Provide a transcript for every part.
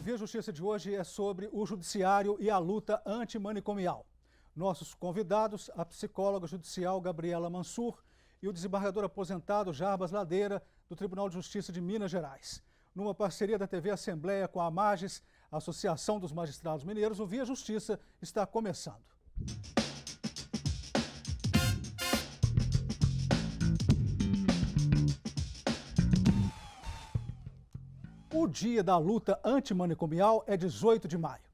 Via Justiça de hoje é sobre o judiciário e a luta antimanicomial. Nossos convidados, a psicóloga judicial Gabriela Mansur e o desembargador aposentado Jarbas Ladeira, do Tribunal de Justiça de Minas Gerais. Numa parceria da TV Assembleia com a AMAGES, a Associação dos Magistrados Mineiros, o Via Justiça está começando. O Dia da Luta Antimanicomial é 18 de maio.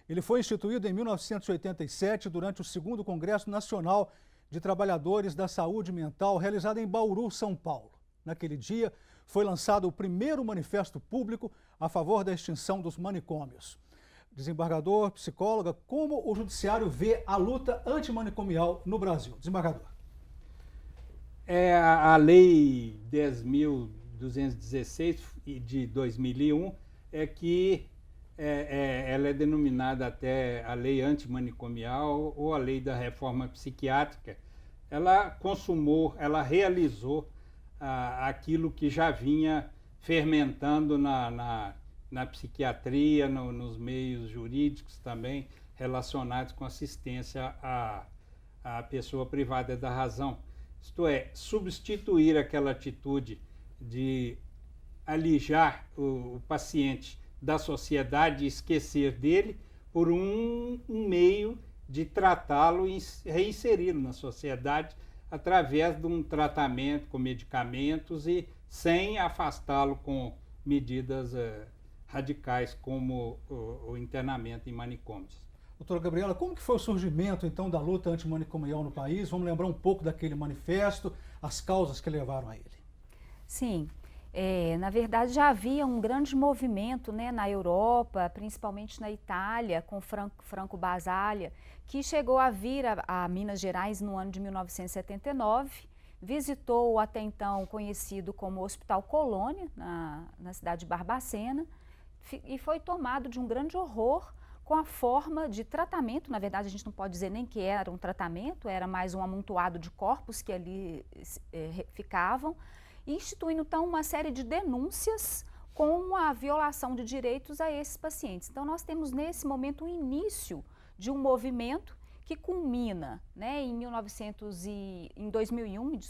Ele foi instituído em 1987 durante o 2º Congresso Nacional de Trabalhadores da Saúde Mental, realizado em Bauru, São Paulo. Naquele dia, foi lançado o primeiro manifesto público a favor da extinção dos manicômios. Desembargador, psicóloga, como o judiciário vê a luta antimanicomial no Brasil? Desembargador. A Lei 10.216 de 2001 ela é denominada até a Lei Antimanicomial ou a Lei da Reforma Psiquiátrica. Ela consumou, ela realizou aquilo que já vinha fermentando na psiquiatria, nos meios jurídicos também, relacionados com assistência à pessoa privada da razão. Isto é, substituir aquela atitude de alijar o paciente da sociedade e esquecer dele por um meio de tratá-lo e reinseri-lo na sociedade através de um tratamento com medicamentos e sem afastá-lo com medidas radicais como o internamento em manicômios. Doutora Gabriela, como que foi o surgimento, então, da luta antimanicomial no país? Vamos lembrar um pouco daquele manifesto, as causas que levaram a ele. Sim, na verdade já havia um grande movimento, né, na Europa, principalmente na Itália, com Franco Basaglia, que chegou a vir a Minas Gerais no ano de 1979, visitou o até então conhecido como Hospital Colônia, na cidade de Barbacena, e foi tomado de um grande horror com a forma de tratamento. Na verdade, a gente não pode dizer nem que era um tratamento, era mais um amontoado de corpos que ali ficavam, instituindo então uma série de denúncias com a violação de direitos a esses pacientes. Então nós temos nesse momento o início de um movimento que culmina, né, em 2001,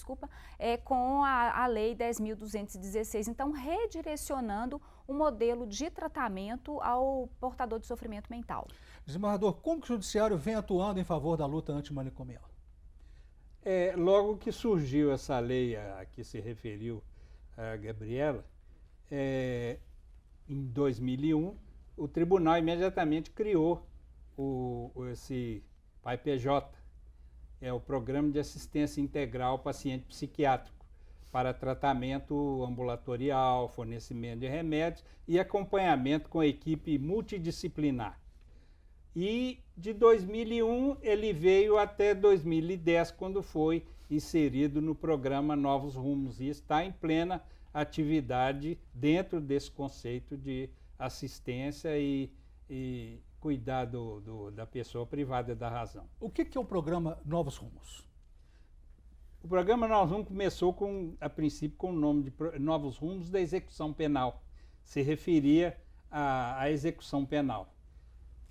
com a Lei 10.216, então redirecionando o modelo de tratamento ao portador de sofrimento mental. Desembargador, como que o judiciário vem atuando em favor da luta antimanicomial? Logo que surgiu essa lei a que se referiu a Gabriela, em 2001, o tribunal imediatamente criou esse PAI-PJ, o Programa de Assistência Integral ao Paciente Psiquiátrico, para tratamento ambulatorial, fornecimento de remédios e acompanhamento com equipe multidisciplinar. E de 2001 ele veio até 2010, quando foi inserido no programa Novos Rumos e está em plena atividade dentro desse conceito de assistência e cuidado da pessoa privada da razão. O que é o programa Novos Rumos? O programa Novos Rumos começou a princípio com o nome de Novos Rumos da Execução Penal. Se referia à execução penal.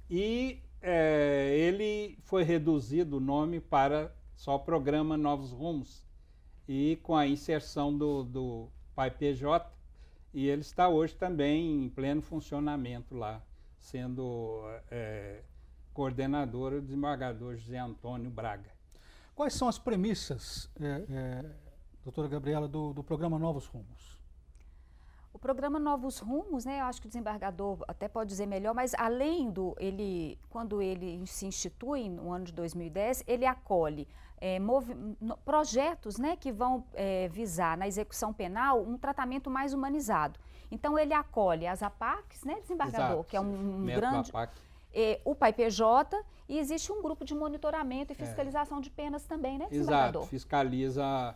E ele foi reduzido o nome para só Programa Novos Rumos, e com a inserção do PAI-PJ, e ele está hoje também em pleno funcionamento lá, sendo coordenador o desembargador José Antônio Braga. Quais são as premissas, doutora Gabriela, do programa Novos Rumos? O programa Novos Rumos, né, eu acho que o desembargador até pode dizer melhor, mas além quando ele se institui no ano de 2010, ele acolhe projetos, né, que vão visar na execução penal um tratamento mais humanizado. Então ele acolhe as APACs, né, desembargador, Exato, que é um grande... APAC. O PAI-PJ, e existe um grupo de monitoramento e fiscalização de penas também, né, desembargador? Exato, fiscaliza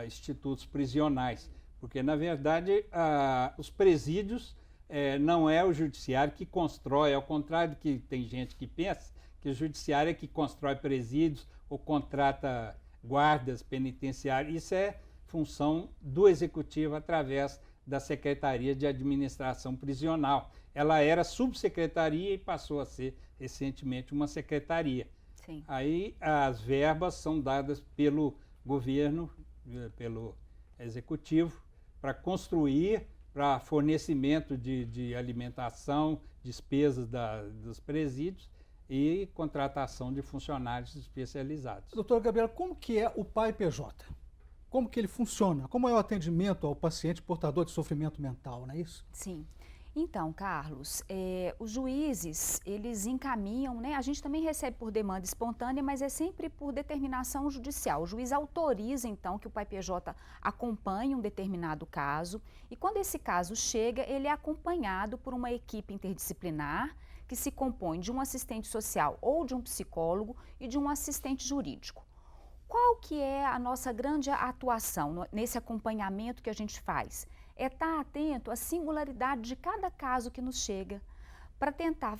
institutos prisionais. Porque, na verdade, os presídios não é o judiciário que constrói, ao contrário do que tem gente que pensa, que o judiciário é que constrói presídios ou contrata guardas penitenciários. Isso é função do executivo através da Secretaria de Administração Prisional. Ela era subsecretaria e passou a ser recentemente uma secretaria. Sim. Aí as verbas são dadas pelo governo, pelo executivo, para construir, para fornecimento de alimentação, despesas dos presídios e contratação de funcionários especializados. Doutora Gabriela, como que é o PAI-PJ? Como que ele funciona? Como é o atendimento ao paciente portador de sofrimento mental, não é isso? Sim. Então, Carlos, os juízes, eles encaminham, né? A gente também recebe por demanda espontânea, mas é sempre por determinação judicial. O juiz autoriza, então, que o PAI-PJ acompanhe um determinado caso e quando esse caso chega, ele é acompanhado por uma equipe interdisciplinar que se compõe de um assistente social ou de um psicólogo e de um assistente jurídico. Qual que é a nossa grande atuação nesse acompanhamento que a gente faz? É estar atento à singularidade de cada caso que nos chega, para tentar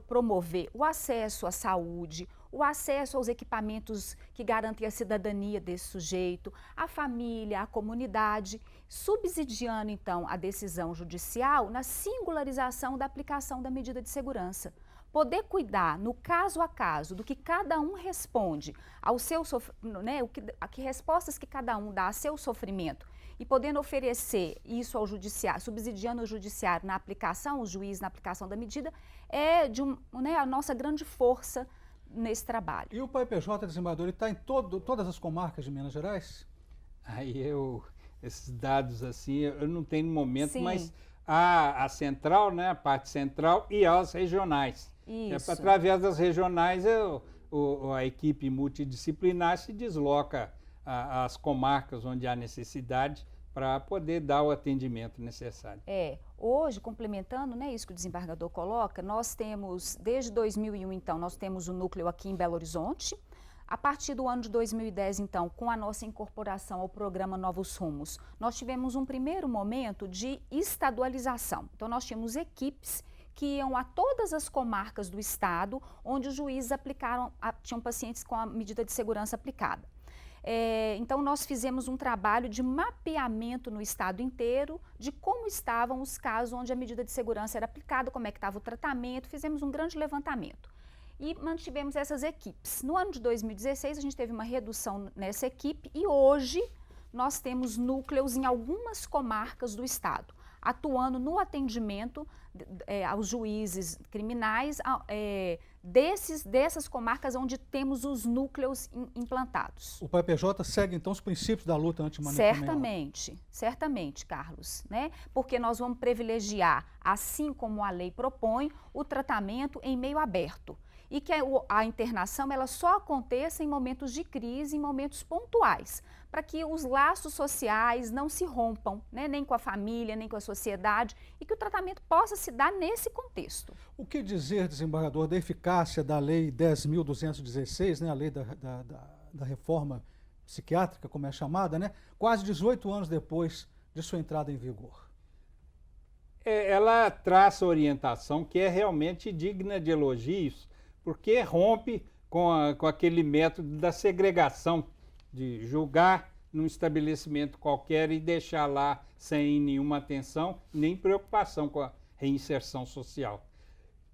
promover o acesso à saúde, o acesso aos equipamentos que garantem a cidadania desse sujeito, a família, a comunidade, subsidiando então a decisão judicial na singularização da aplicação da medida de segurança. Poder cuidar, no caso a caso, do que cada um responde ao seu né, que respostas que cada um dá a seu sofrimento e podendo oferecer isso ao judiciário, subsidiando o judiciário na aplicação, o juiz na aplicação da medida, é né, a nossa grande força nesse trabalho. E o PAI-PJ, desembargador, ele está em todas as comarcas de Minas Gerais? Aí esses dados assim, eu não tenho no momento, Sim. mas a central, né, a parte central e as regionais. Isso. Através das regionais, a equipe multidisciplinar se desloca às comarcas onde há necessidade para poder dar o atendimento necessário. Hoje, complementando, né, isso que o desembargador coloca, nós temos, desde 2001, então, nós temos o núcleo aqui em Belo Horizonte. A partir do ano de 2010, então, com a nossa incorporação ao programa Novos Rumos, nós tivemos um primeiro momento de estadualização. Então, nós tínhamos equipes que iam a todas as comarcas do estado, onde os juízes tinham pacientes com a medida de segurança aplicada. Então, nós fizemos um trabalho de mapeamento no estado inteiro de como estavam os casos onde a medida de segurança era aplicada, como é que estava o tratamento, fizemos um grande levantamento. E mantivemos essas equipes. No ano de 2016, a gente teve uma redução nessa equipe e hoje nós temos núcleos em algumas comarcas do estado, atuando no atendimento aos juízes criminais dessas comarcas onde temos os núcleos implantados. O PAI-PJ segue, então, os princípios da luta antimanicomial? Certamente, Carlos, né? Porque nós vamos privilegiar, assim como a lei propõe, o tratamento em meio aberto. E que a internação ela só aconteça em momentos de crise, em momentos pontuais, para que os laços sociais não se rompam, né, nem com a família, nem com a sociedade, e que o tratamento possa se dar nesse contexto. O que dizer, desembargador, da eficácia da Lei 10.216, né, a lei da reforma psiquiátrica, como é chamada, né, quase 18 anos depois de sua entrada em vigor? Ela traz orientação que é realmente digna de elogios, porque rompe com aquele método da segregação, de julgar num estabelecimento qualquer e deixar lá sem nenhuma atenção, nem preocupação com a reinserção social.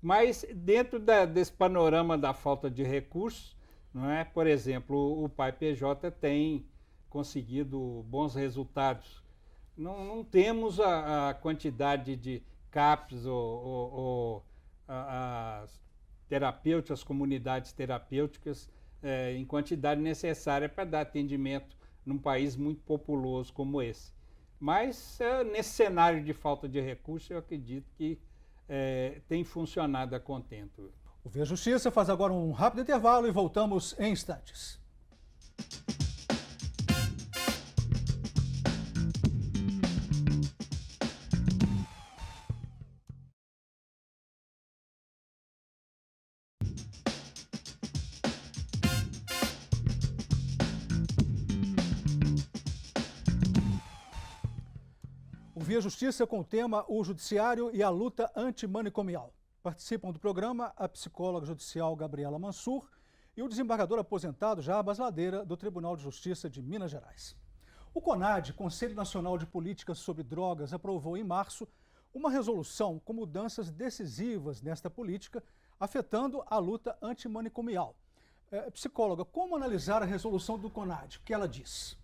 Mas dentro desse panorama da falta de recursos, não é? Por exemplo, o PAI-PJ tem conseguido bons resultados. Não temos a quantidade de CAPs ou as terapêuticas, as comunidades terapêuticas, em quantidade necessária para dar atendimento num país muito populoso como esse. Mas, nesse cenário de falta de recursos, eu acredito que tem funcionado a contento. O Via Justiça faz agora um rápido intervalo e voltamos em instantes. Via Justiça com o tema O Judiciário e a Luta Antimanicomial. Participam do programa a psicóloga judicial Gabriela Mansur e o desembargador aposentado Jarbas Ladeira, do Tribunal de Justiça de Minas Gerais. O CONAD, Conselho Nacional de Políticas sobre Drogas, aprovou em março uma resolução com mudanças decisivas nesta política, afetando a luta antimanicomial. Psicóloga, como analisar a resolução do CONAD? O que ela diz?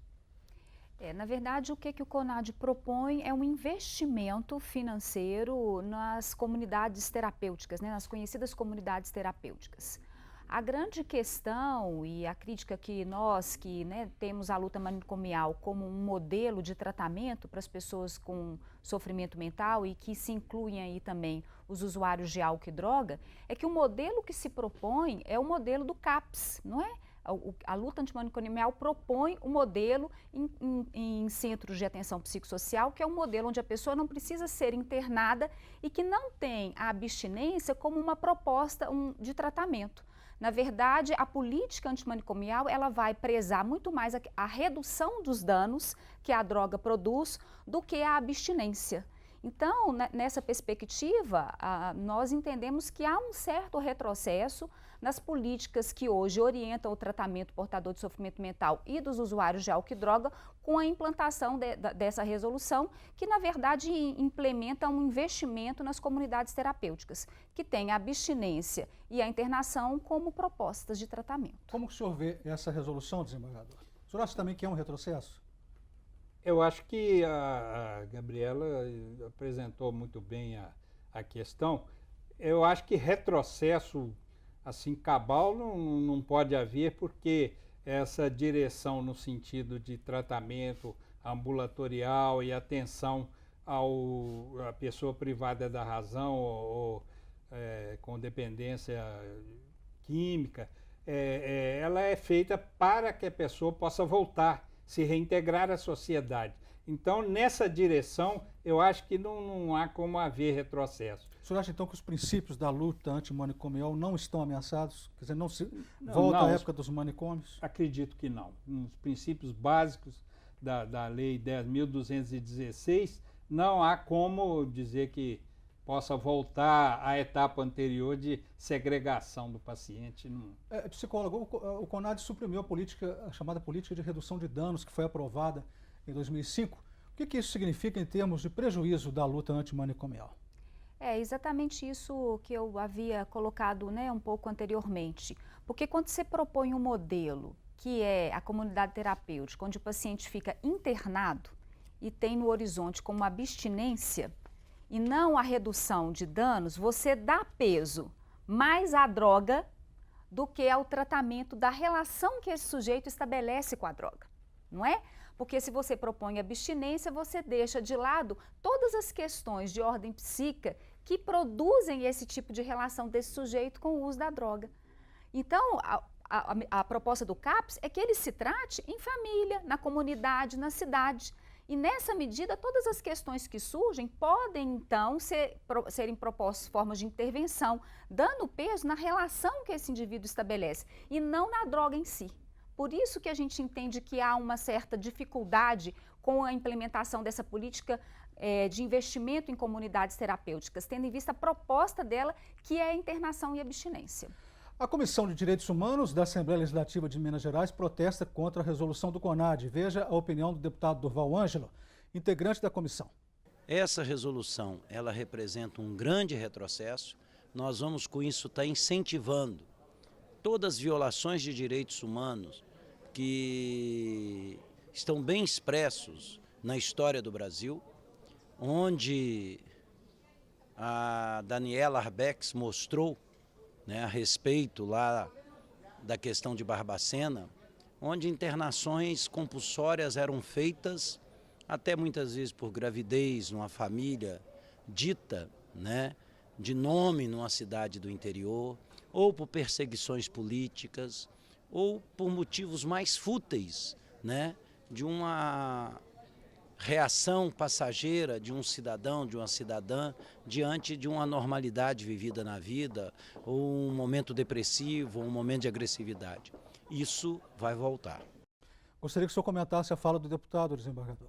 Na verdade, o que o CONAD propõe é um investimento financeiro nas comunidades terapêuticas, né, nas conhecidas comunidades terapêuticas. A grande questão e a crítica que nós, temos a luta manicomial como um modelo de tratamento para as pessoas com sofrimento mental e que se incluem aí também os usuários de álcool e droga, é que o modelo que se propõe é o modelo do CAPS, não é? A luta antimanicomial propõe um modelo em centros de atenção psicossocial, que é um modelo onde a pessoa não precisa ser internada e que não tem a abstinência como uma proposta de tratamento. Na verdade, a política antimanicomial ela vai prezar muito mais a redução dos danos que a droga produz do que a abstinência. Então, nessa perspectiva, nós entendemos que há um certo retrocesso nas políticas que hoje orientam o tratamento portador de sofrimento mental e dos usuários de álcool e droga com a implantação dessa resolução, que na verdade implementa um investimento nas comunidades terapêuticas, que tem a abstinência e a internação como propostas de tratamento. Como que o senhor vê essa resolução, desembargador? O senhor acha também que é um retrocesso? Eu acho que a Gabriela apresentou muito bem a questão. Eu acho que retrocesso, assim, cabal não pode haver, porque essa direção no sentido de tratamento ambulatorial e atenção à pessoa privada da razão ou com dependência química, ela é feita para que a pessoa possa voltar, se reintegrar à sociedade. Então, nessa direção, eu acho que não há como haver retrocesso. O senhor acha, então, que os princípios da luta antimanicomial não estão ameaçados? Quer dizer, volta à época dos manicômios? Acredito que não. Nos princípios básicos da Lei 10.216, não há como dizer que possa voltar à etapa anterior de segregação do paciente. Psicólogo, o CONAD suprimiu a chamada política de redução de danos, que foi aprovada em 2005. O que isso significa em termos de prejuízo da luta antimanicomial? É exatamente isso que eu havia colocado, um pouco anteriormente. Porque quando você propõe um modelo, que é a comunidade terapêutica, onde o paciente fica internado e tem no horizonte como abstinência, e não a redução de danos, você dá peso mais à droga do que ao tratamento da relação que esse sujeito estabelece com a droga, não é? Porque se você propõe abstinência, você deixa de lado todas as questões de ordem psíquica que produzem esse tipo de relação desse sujeito com o uso da droga. Então, a proposta do CAPS é que ele se trate em família, na comunidade, na cidade. E nessa medida, todas as questões que surgem podem, então, serem propostas formas de intervenção, dando peso na relação que esse indivíduo estabelece e não na droga em si. Por isso que a gente entende que há uma certa dificuldade com a implementação dessa política de investimento em comunidades terapêuticas, tendo em vista a proposta dela, que é a internação e abstinência. A Comissão de Direitos Humanos da Assembleia Legislativa de Minas Gerais protesta contra a resolução do CONAD. Veja a opinião do deputado Durval Ângelo, integrante da comissão. Essa resolução, ela representa um grande retrocesso. Nós vamos com isso estar incentivando todas as violações de direitos humanos que estão bem expressos na história do Brasil, onde a Daniela Arbex mostrou, a respeito lá da questão de Barbacena, onde internações compulsórias eram feitas até muitas vezes por gravidez numa família dita, de nome numa cidade do interior, ou por perseguições políticas, ou por motivos mais fúteis, de uma reação passageira de um cidadão, de uma cidadã, diante de uma normalidade vivida na vida, ou um momento depressivo, ou um momento de agressividade. Isso vai voltar. Gostaria que o senhor comentasse a fala do deputado, desembargador.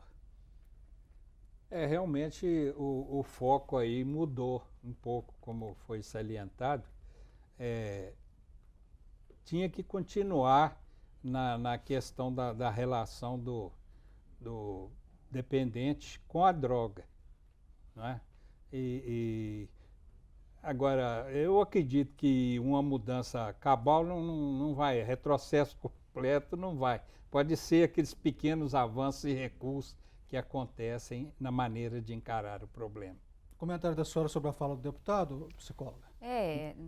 Realmente o foco aí mudou um pouco, como foi salientado. Tinha que continuar na questão da relação do dependente com a droga, não é? Agora, eu acredito que uma mudança cabal não vai, retrocesso completo não vai. Pode ser aqueles pequenos avanços e recursos que acontecem na maneira de encarar o problema. Comentário da senhora sobre a fala do deputado, psicóloga?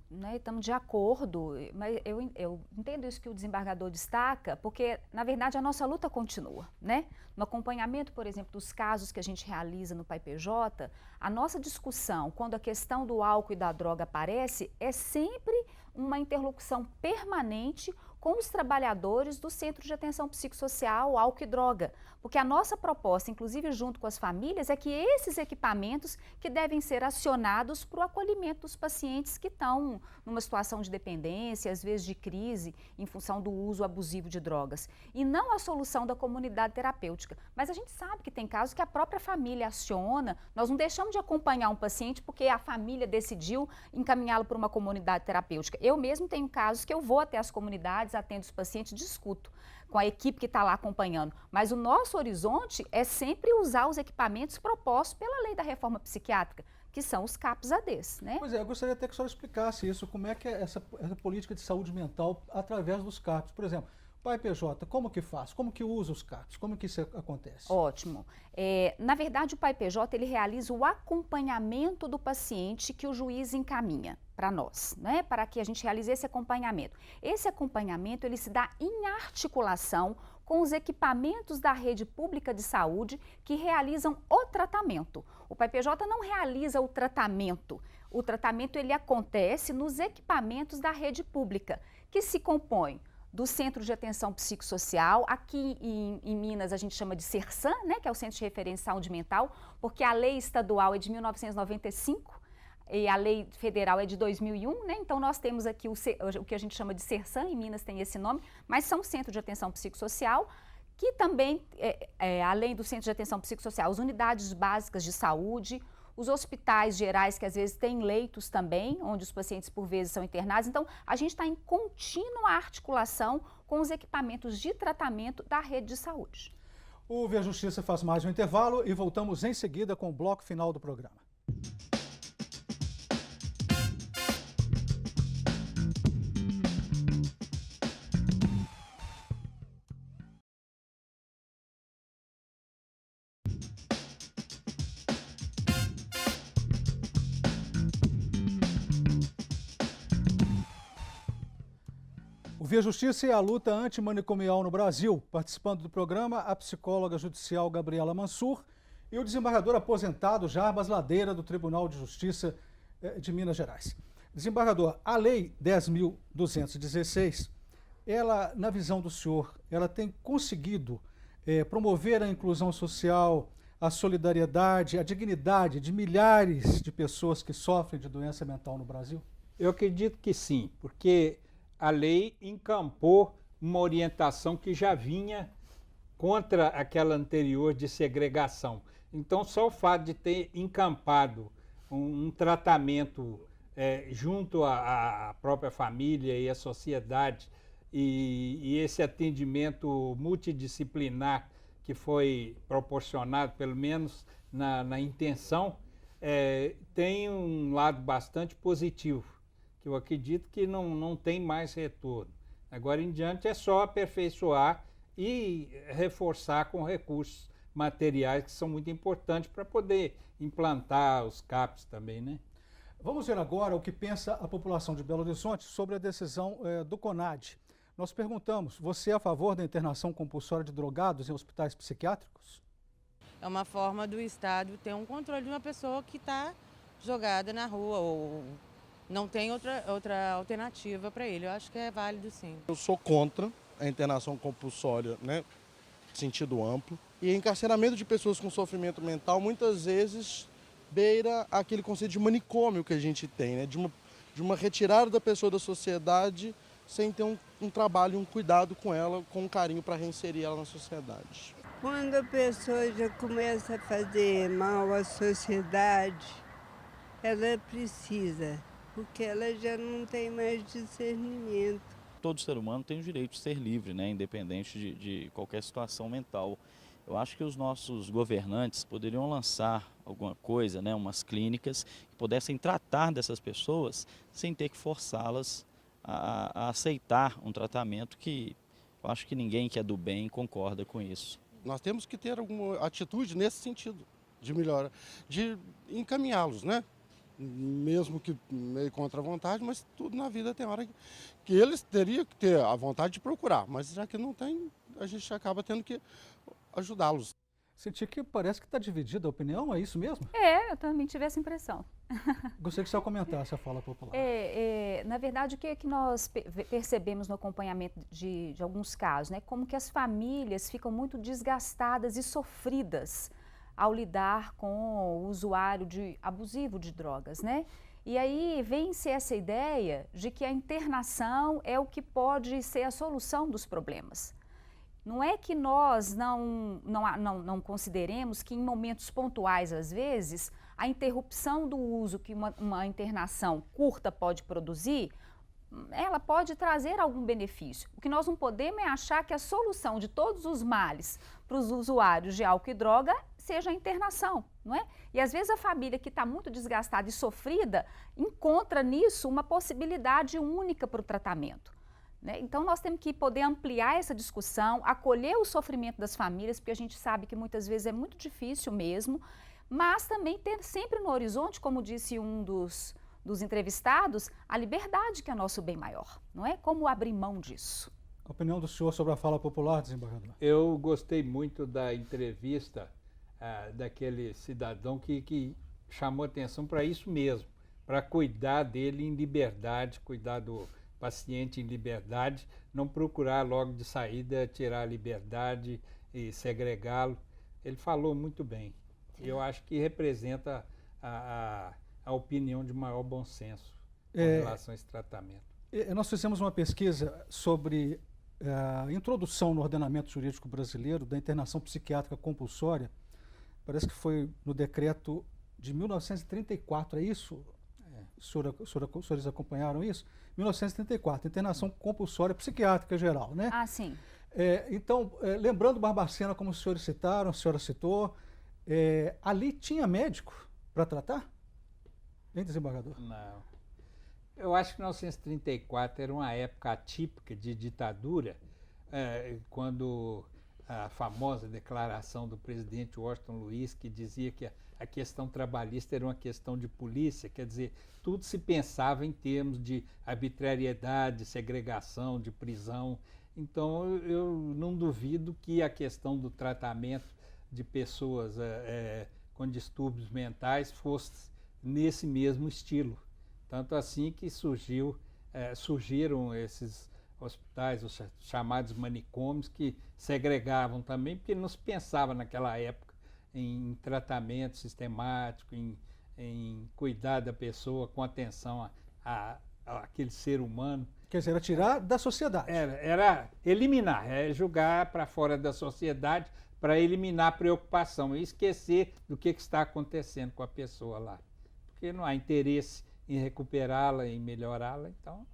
Né, estamos de acordo, mas eu entendo isso que o desembargador destaca, porque, na verdade, a nossa luta continua, né? No acompanhamento, por exemplo, dos casos que a gente realiza no PAI-PJ, a nossa discussão, quando a questão do álcool e da droga aparece, é sempre uma interlocução permanente com os trabalhadores do Centro de Atenção Psicossocial, Álcool e Droga, porque a nossa proposta, inclusive junto com as famílias, é que esses equipamentos que devem ser acionados para o acolhimento dos pacientes que estão numa situação de dependência, às vezes de crise, em função do uso abusivo de drogas, e não a solução da comunidade terapêutica. Mas a gente sabe que tem casos que a própria família aciona, nós não deixamos de acompanhar um paciente porque a família decidiu encaminhá-lo para uma comunidade terapêutica. Eu mesmo tenho casos que eu vou até as comunidades, atendo os pacientes, discuto com a equipe que está lá acompanhando. Mas o nosso horizonte é sempre usar os equipamentos propostos pela lei da reforma psiquiátrica, que são os CAPS-ADs, né? Pois é, eu gostaria até que a senhora explicasse isso, como é que é essa política de saúde mental através dos CAPs. Por exemplo, PAI-PJ, como que faz? Como que usa os CAPs? Como que isso acontece? Ótimo. Na verdade, o PAI-PJ ele realiza o acompanhamento do paciente que o juiz encaminha para nós, né? Para que a gente realize esse acompanhamento. Esse acompanhamento ele se dá em articulação com os equipamentos da rede pública de saúde que realizam o tratamento. O PAI-PJ não realiza o tratamento ele acontece nos equipamentos da rede pública, que se compõem do Centro de Atenção Psicossocial, aqui em Minas a gente chama de CERSAM, né, que é o Centro de Referência de Saúde Mental, porque a lei estadual é de 1995 e a lei federal é de 2001, né, então nós temos aqui o que a gente chama de CERSAM, em Minas tem esse nome, mas são Centro de Atenção Psicossocial, que também, além do Centro de Atenção Psicossocial, as unidades básicas de saúde, os hospitais gerais, que às vezes têm leitos também, onde os pacientes por vezes são internados. Então, a gente está em contínua articulação com os equipamentos de tratamento da rede de saúde. O Via Justiça faz mais um intervalo e voltamos em seguida com o bloco final do programa. O Via Justiça e a luta antimanicomial no Brasil. Participando do programa, a psicóloga judicial Gabriela Mansur e o desembargador aposentado Jarbas Ladeira, do Tribunal de Justiça de Minas Gerais. Desembargador, a Lei 10.216, ela, na visão do senhor, ela tem conseguido promover a inclusão social, a solidariedade, a dignidade de milhares de pessoas que sofrem de doença mental no Brasil? Eu acredito que sim, porque a lei encampou uma orientação que já vinha contra aquela anterior de segregação. Então, só o fato de ter encampado um tratamento junto à própria família e à sociedade e esse atendimento multidisciplinar que foi proporcionado, pelo menos na intenção, tem um lado bastante positivo, que eu acredito que não tem mais retorno. Agora em diante é só aperfeiçoar e reforçar com recursos materiais que são muito importantes para poder implantar os CAPs também, né? Vamos ver agora o que pensa a população de Belo Horizonte sobre a decisão do CONAD. Nós perguntamos, você é a favor da internação compulsória de drogados em hospitais psiquiátricos? É uma forma do Estado ter um controle de uma pessoa que está jogada na rua ou não tem outra alternativa para ele. Eu acho que é válido, sim. Eu sou contra a internação compulsória, né, sentido amplo. E encarceramento de pessoas com sofrimento mental muitas vezes beira aquele conceito de manicômio que a gente tem, né, de uma retirada da pessoa da sociedade sem ter um trabalho, um cuidado com ela, com um carinho para reinserir ela na sociedade. Quando a pessoa já começa a fazer mal à sociedade, ela precisa, porque ela já não tem mais discernimento. Todo ser humano tem o direito de ser livre, né, independente de qualquer situação mental. Eu acho que os nossos governantes poderiam lançar alguma coisa, né, umas clínicas que pudessem tratar dessas pessoas sem ter que forçá-las a aceitar um tratamento que eu acho que ninguém que é do bem concorda com isso. Nós temos que ter alguma atitude nesse sentido, de melhora, de encaminhá-los, né? Mesmo que meio contra a vontade, mas tudo na vida tem hora que eles teriam que ter a vontade de procurar, mas já que não tem, a gente acaba tendo que ajudá-los. Senti que parece que está dividida a opinião, é isso mesmo? Eu também tive essa impressão. Gostaria que você comentasse a fala popular. Na verdade, o que é que nós percebemos no acompanhamento de alguns casos, né? Como que as famílias ficam muito desgastadas e sofridas ao lidar com o usuário abusivo de drogas, né? E aí vem-se essa ideia de que a internação é o que pode ser a solução dos problemas. Não é que nós não consideremos que em momentos pontuais, às vezes, a interrupção do uso que uma internação curta pode produzir, ela pode trazer algum benefício. O que nós não podemos é achar que a solução de todos os males para os usuários de álcool e droga seja a internação, não é? E às vezes a família que está muito desgastada e sofrida encontra nisso uma possibilidade única para o tratamento. Então, nós temos que poder ampliar essa discussão, acolher o sofrimento das famílias, porque a gente sabe que muitas vezes é muito difícil mesmo, mas também ter sempre no horizonte, como disse um dos entrevistados, a liberdade que é nosso bem maior, não é? Como abrir mão disso. A opinião do senhor sobre a fala popular, desembargador? Eu gostei muito da entrevista daquele cidadão que chamou atenção para isso mesmo, para cuidar dele em liberdade, cuidar do paciente em liberdade, não procurar logo de saída tirar a liberdade e segregá-lo. Ele falou muito bem. Eu acho que representa a opinião de maior bom senso com relação a esse tratamento. Nós fizemos uma pesquisa sobre a introdução no ordenamento jurídico brasileiro da internação psiquiátrica compulsória. Parece que foi no decreto de 1934, é isso? Os senhores acompanharam isso? 1934, internação compulsória psiquiátrica geral, né? Ah, sim. Então, lembrando Barbacena, como os senhores citaram, a senhora citou, ali tinha médico para tratar? Hein, desembargador? Não. Eu acho que 1934 era uma época atípica de ditadura, quando a famosa declaração do presidente Washington Luiz, que dizia que a questão trabalhista era uma questão de polícia, quer dizer, tudo se pensava em termos de arbitrariedade, de segregação, de prisão. Então, eu não duvido que a questão do tratamento de pessoas com distúrbios mentais fosse nesse mesmo estilo. Tanto assim que surgiram esses hospitais, os chamados manicômios, que segregavam também, porque não se pensava naquela época em tratamento sistemático, em cuidar da pessoa com atenção àquele ser humano. Quer dizer, era tirar da sociedade. Era eliminar, jogar para fora da sociedade para eliminar a preocupação e esquecer do que está acontecendo com a pessoa lá. Porque não há interesse em recuperá-la, em melhorá-la, então...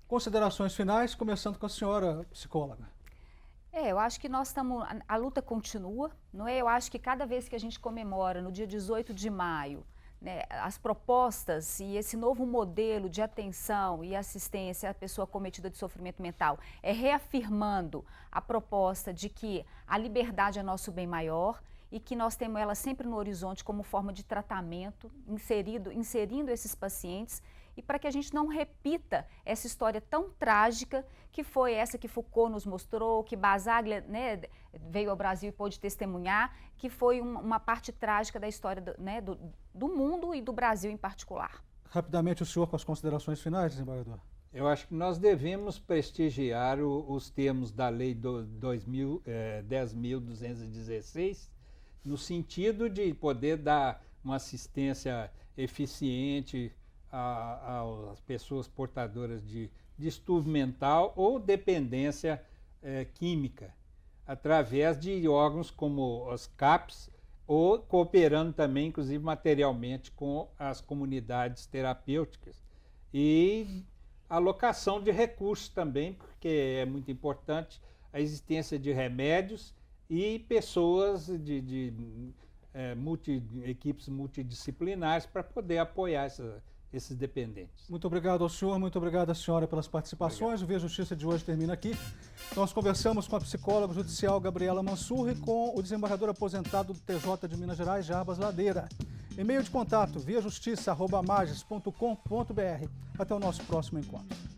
Considerações finais, começando com a senhora psicóloga. Eu acho que nós estamos, a luta continua, não é? Eu acho que cada vez que a gente comemora, no dia 18 de maio, né, as propostas e esse novo modelo de atenção e assistência à pessoa cometida de sofrimento mental, reafirmando a proposta de que a liberdade é nosso bem maior e que nós temos ela sempre no horizonte como forma de tratamento, inserindo esses pacientes, e para que a gente não repita essa história tão trágica que foi essa que Foucault nos mostrou, que Basaglia, né, veio ao Brasil e pôde testemunhar, que foi uma parte trágica da história do mundo e do Brasil em particular. Rapidamente, o senhor com as considerações finais, desembargador. Eu acho que nós devemos prestigiar os termos da Lei 10.216, no sentido de poder dar uma assistência eficiente às pessoas portadoras de distúrbio mental ou dependência química, através de órgãos como os CAPs, ou cooperando também, inclusive materialmente, com as comunidades terapêuticas. E alocação de recursos também, porque é muito importante a existência de remédios e pessoas equipes multidisciplinares para poder apoiar esses dependentes. Muito obrigado ao senhor, muito obrigado à senhora pelas participações. O Via Justiça de hoje termina aqui. Nós conversamos com a psicóloga judicial Gabriela Mansur e com o desembargador aposentado do TJ de Minas Gerais, Jarbas Ladeira. E-mail de contato, viajustiça@mages.com.br. Até o nosso próximo encontro.